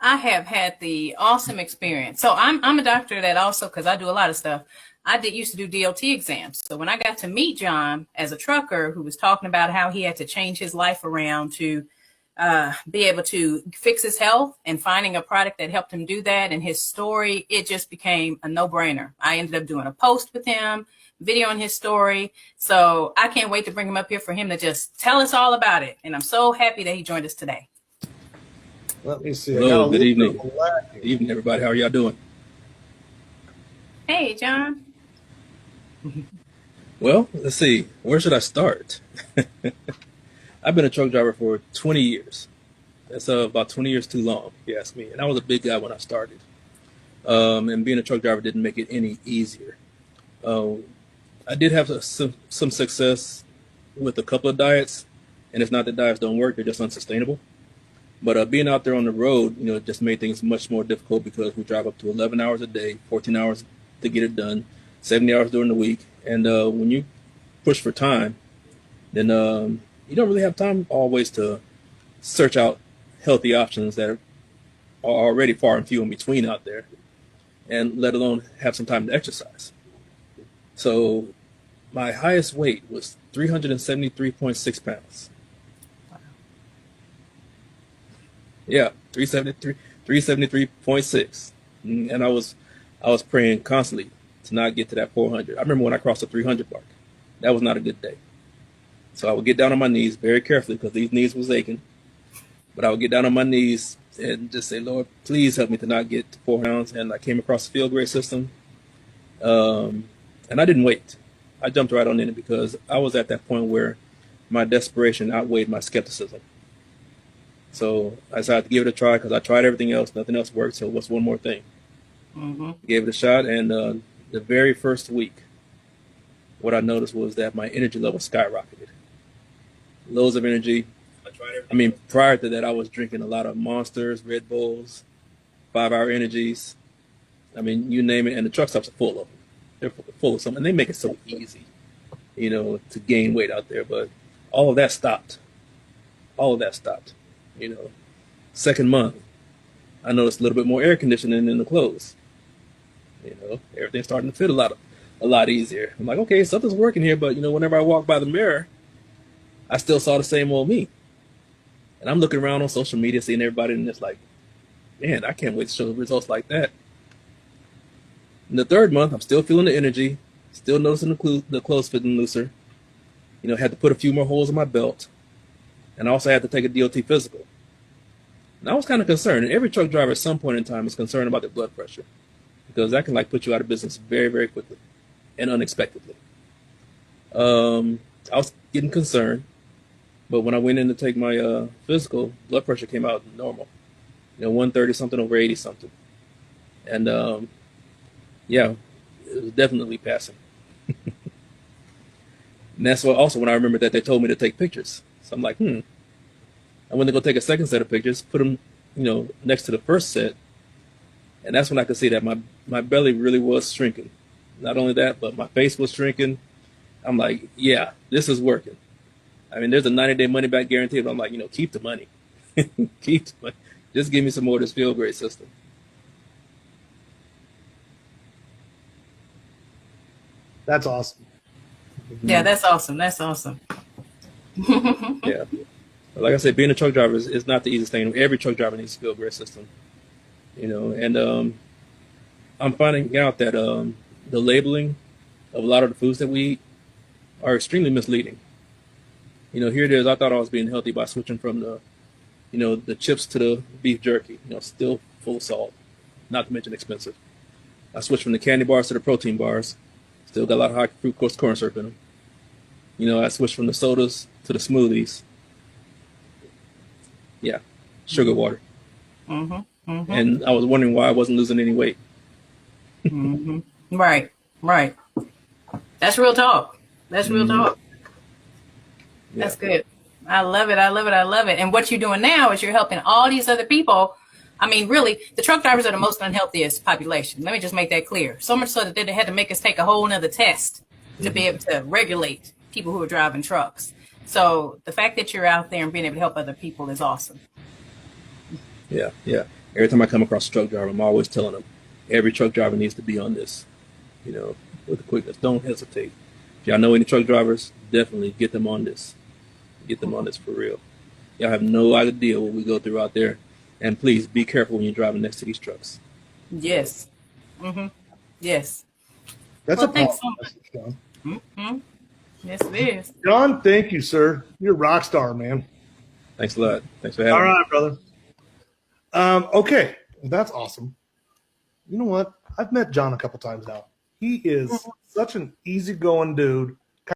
I have had the awesome experience. So I'm a doctor that also, because I do a lot of stuff, I did used to do DOT exams. So when I got to meet John as a trucker who was talking about how he had to change his life around to be able to fix his health and finding a product that helped him do that, and his story, it just became a no-brainer. I ended up doing a post with him, videoing his story. So I can't wait to bring him up here for him to just tell us all about it. And I'm so happy that he joined us today. Let me see. Hello, good evening. Good evening, everybody. How are y'all doing? Hey, John. Well, let's see. Where should I start? I've been a truck driver for 20 years. That's about 20 years too long, if you ask me. And I was a big guy when I started. And being a truck driver didn't make it any easier. I did have some success with a couple of diets. And it's not that diets don't work, they're just unsustainable. But being out there on the road, it just made things much more difficult because we drive up to 11 hours a day, 14 hours to get it done, 70 hours during the week. And when you push for time, then you don't really have time always to search out healthy options that are already far and few in between out there, and let alone have some time to exercise. So my highest weight was 373.6 pounds. Yeah, 373.6. And I was praying constantly to not get to that 400. I remember when I crossed the 300 mark. That was not a good day. So I would get down on my knees very carefully because these knees was aching. But I would get down on my knees and just say, Lord, please help me to not get to 4 pounds. And I came across the field grade system. And I didn't wait. I jumped right on in it because I was at that point where my desperation outweighed my skepticism. So I decided to give it a try because I tried everything else. Nothing else worked. So what's one more thing? Gave it a shot. And the very first week, what I noticed was that my energy level skyrocketed. Loads of energy. Prior to that, I was drinking a lot of Monsters, Red Bulls, 5-hour energies. You name it. And the truck stops are full of them. They're full of something. And they make it so easy, to gain weight out there. But all of that stopped. Second month, I noticed a little bit more air conditioning in the clothes. Everything's starting to fit a lot easier. I'm like, okay, something's working here, but whenever I walk by the mirror, I still saw the same old me. And I'm looking around on social media, seeing everybody, and it's like, man, I can't wait to show results like that. In the third month, I'm still feeling the energy, still noticing the clothes fitting looser. Had to put a few more holes in my belt, and I also had to take a DOT physical. And I was kind of concerned, and every truck driver at some point in time is concerned about their blood pressure, because that can put you out of business very, very quickly and unexpectedly. I was getting concerned, but when I went in to take my physical, blood pressure came out normal, 130 something over 80 something, and yeah, it was definitely passing. And that's also when I remembered that they told me to take pictures. So I'm like, I went to go take a second set of pictures, put them, next to the first set. And that's when I could see that my belly really was shrinking. Not only that, but my face was shrinking. I'm like, yeah, this is working. There's a 90-day money back guarantee, but I'm like, keep the money. Keep the money. Just give me some more of this field grade system. That's awesome. Yeah, that's awesome. That's awesome. Yeah. Like I said, being a truck driver is not the easiest thing. Every truck driver needs a field grade system. And I'm finding out that the labeling of a lot of the foods that we eat are extremely misleading. Here it is. I thought I was being healthy by switching from the chips to the beef jerky, still full of salt, not to mention expensive. I switched from the candy bars to the protein bars, still got a lot of high fructose corn syrup in them. I switched from the sodas to the smoothies. Yeah, sugar water. And I was wondering why I wasn't losing any weight. Right. That's real talk. That's real talk. Yeah. That's good. I love it. And what you're doing now is you're helping all these other people. Really, the truck drivers are the most unhealthiest population. Let me just make that clear. So much so that they had to make us take a whole nother test to be able to regulate people who are driving trucks. So the fact that you're out there and being able to help other people is awesome. Yeah. Every time I come across a truck driver, I'm always telling them, every truck driver needs to be on this, with the quickness. Don't hesitate. If y'all know any truck drivers, definitely get them on this. Get them on this for real. Y'all have no idea what we go through out there. And please be careful when you're driving next to these trucks. Yes. Yes. That's Well, a thanks powerful so much. message, John. Yes, it is. John, thank you, sir. You're a rock star, man. Thanks a lot. Thanks for having All me. right, brother. Okay, that's awesome. You know what? I've met John a couple times now. He is such an easygoing dude.